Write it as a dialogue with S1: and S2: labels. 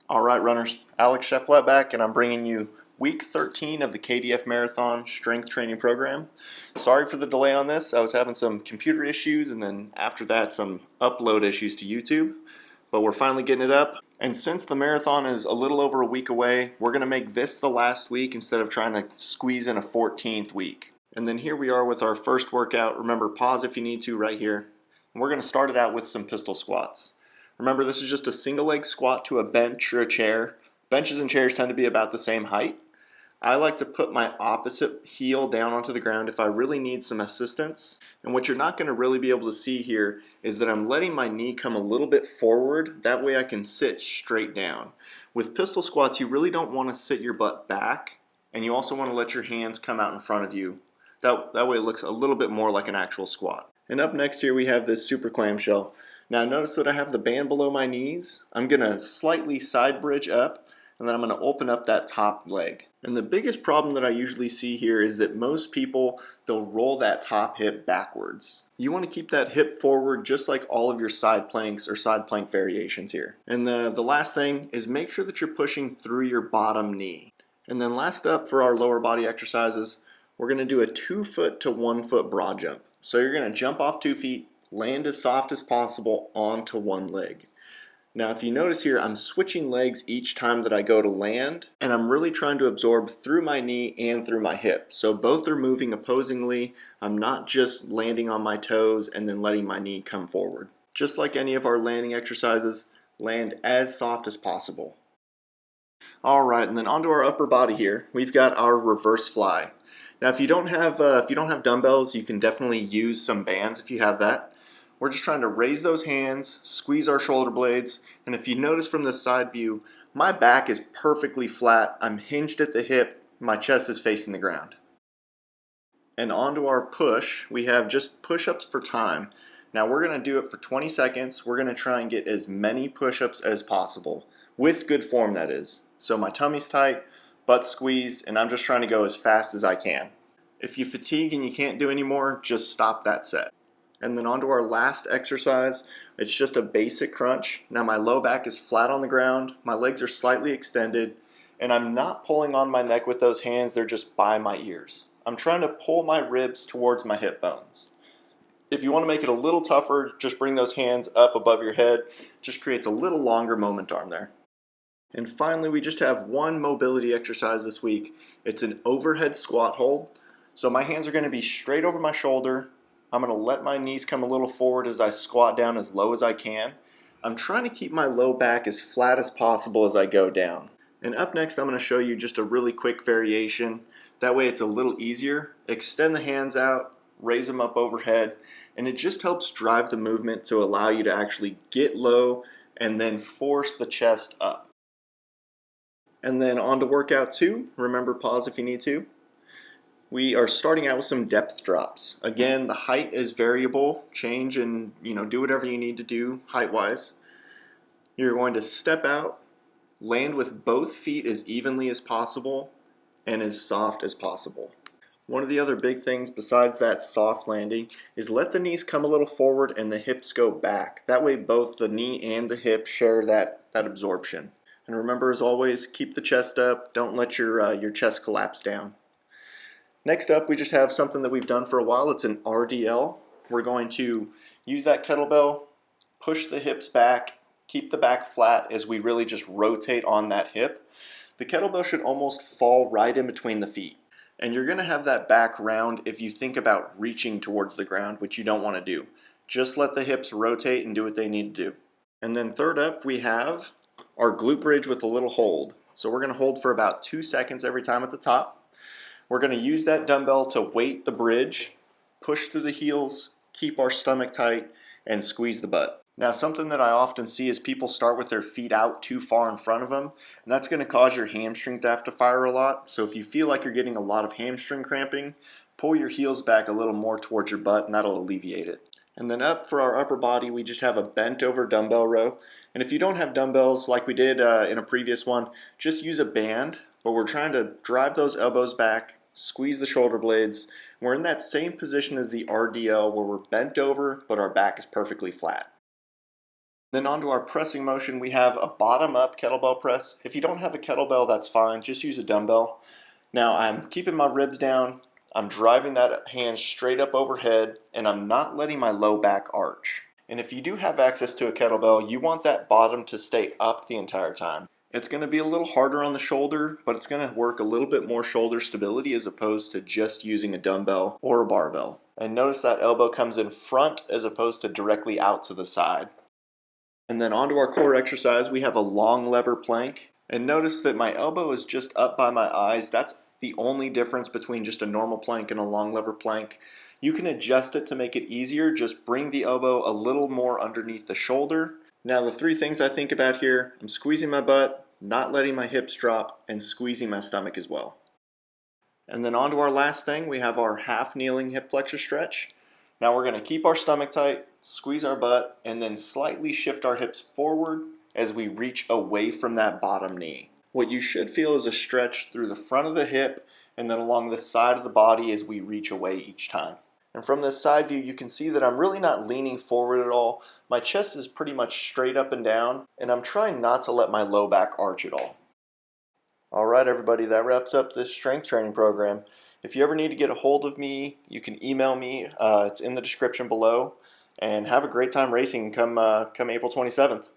S1: All right, runners, Alex Shefflette back, and I'm bringing you week 13 of the KDF Marathon Strength Training Program. Sorry for the delay on this. I was having some computer issues, and then after that, some upload issues to YouTube. But we're finally getting it up. And since the marathon is a little over a week away, we're going to make this the last week instead of trying to squeeze in a 14th week. And then here we are with our first workout. Remember, pause if you need to right here. And we're going to start it out with some pistol squats. Remember, this is just a single leg squat to a bench or a chair. Benches and chairs tend to be about the same height. I like to put my opposite heel down onto the ground if I really need some assistance. And what you're not going to really be able to see here is that I'm letting my knee come a little bit forward. That way I can sit straight down. With pistol squats, you really don't want to sit your butt back, and you also want to let your hands come out in front of you. That way it looks a little bit more like an actual squat. And up next here we have this super clamshell. Now notice that I have the band below my knees. I'm going to slightly side bridge up, and then I'm going to open up that top leg. And the biggest problem that I usually see here is that most people, they'll roll that top hip backwards. You want to keep that hip forward just like all of your side planks or side plank variations here. And the last thing is make sure that you're pushing through your bottom knee. And then last up for our lower body exercises, we're going to do a 2 foot to 1 foot broad jump. So you're going to jump off 2 feet, land as soft as possible onto one leg. Now if you notice here, I'm switching legs each time that I go to land, and I'm really trying to absorb through my knee and through my hip. So both are moving opposingly. I'm not just landing on my toes and then letting my knee come forward. Just like any of our landing exercises, land as soft as possible. Alright, and then onto our upper body here, we've got our reverse fly. Now if you don't have dumbbells, you can definitely use some bands if you have that. We're just trying to raise those hands, squeeze our shoulder blades, and if you notice from this side view, my back is perfectly flat. I'm hinged at the hip, my chest is facing the ground. And onto our push, we have just push-ups for time. Now we're going to do it for 20 seconds. We're going to try and get as many push-ups as possible, with good form that is. So my tummy's tight, butt squeezed, and I'm just trying to go as fast as I can. If you fatigue and you can't do any more, just stop that set. And then onto our last exercise, it's just a basic crunch. Now my low back is flat on the ground, my legs are slightly extended, and I'm not pulling on my neck with those hands, they're just by my ears. I'm trying to pull my ribs towards my hip bones. If you want to make it a little tougher, just bring those hands up above your head. Just creates a little longer moment arm there. And finally, we just have one mobility exercise this week. It's an overhead squat hold. So my hands are going to be straight over my shoulder. I'm going to let my knees come a little forward as I squat down as low as I can. I'm trying to keep my low back as flat as possible as I go down. And up next, I'm going to show you just a really quick variation. That way it's a little easier. Extend the hands out, raise them up overhead, and it just helps drive the movement to allow you to actually get low and then force the chest up. And then on to workout 2. Remember, pause if you need to. We are starting out with some depth drops. Again, the height is variable. Change and do whatever you need to do height-wise. You're going to step out, land with both feet as evenly as possible, and as soft as possible. One of the other big things besides that soft landing is let the knees come a little forward and the hips go back. That way both the knee and the hip share that absorption. And remember, as always, keep the chest up. Don't let your chest collapse down. Next up, we just have something that we've done for a while. It's an RDL. We're going to use that kettlebell, push the hips back, keep the back flat as we really just rotate on that hip. The kettlebell should almost fall right in between the feet. And you're going to have that back round if you think about reaching towards the ground, which you don't want to do. Just let the hips rotate and do what they need to do. And then third up, we have our glute bridge with a little hold. So we're going to hold for about 2 seconds every time at the top. We're going to use that dumbbell to weight the bridge, push through the heels, keep our stomach tight, and squeeze the butt. Now something that I often see is people start with their feet out too far in front of them, and that's going to cause your hamstring to have to fire a lot. So if you feel like you're getting a lot of hamstring cramping, pull your heels back a little more towards your butt, and that'll alleviate it. And then up for our upper body, we just have a bent over dumbbell row. And if you don't have dumbbells like we did in a previous one, just use a band. But we're trying to drive those elbows back, squeeze the shoulder blades. We're in that same position as the RDL where we're bent over, but our back is perfectly flat. Then onto our pressing motion, we have a bottom-up kettlebell press. If you don't have a kettlebell, that's fine. Just use a dumbbell. Now I'm keeping my ribs down. I'm driving that hand straight up overhead, and I'm not letting my low back arch. And if you do have access to a kettlebell, you want that bottom to stay up the entire time. It's going to be a little harder on the shoulder, but it's going to work a little bit more shoulder stability as opposed to just using a dumbbell or a barbell. And notice that elbow comes in front as opposed to directly out to the side. And then onto our core exercise, we have a long lever plank. And notice that my elbow is just up by my eyes. That's the only difference between just a normal plank and a long lever plank. You can adjust it to make it easier. Just bring the elbow a little more underneath the shoulder. Now the three things I think about here, I'm squeezing my butt, not letting my hips drop, and squeezing my stomach as well. And then onto our last thing, we have our half kneeling hip flexor stretch. Now we're going to keep our stomach tight, squeeze our butt, and then slightly shift our hips forward as we reach away from that bottom knee. What you should feel is a stretch through the front of the hip and then along the side of the body as we reach away each time. And from this side view, you can see that I'm really not leaning forward at all. My chest is pretty much straight up and down, and I'm trying not to let my low back arch at all. Alright everybody, that wraps up this strength training program. If you ever need to get a hold of me, you can email me. It's in the description below. And have a great time racing come April 27th.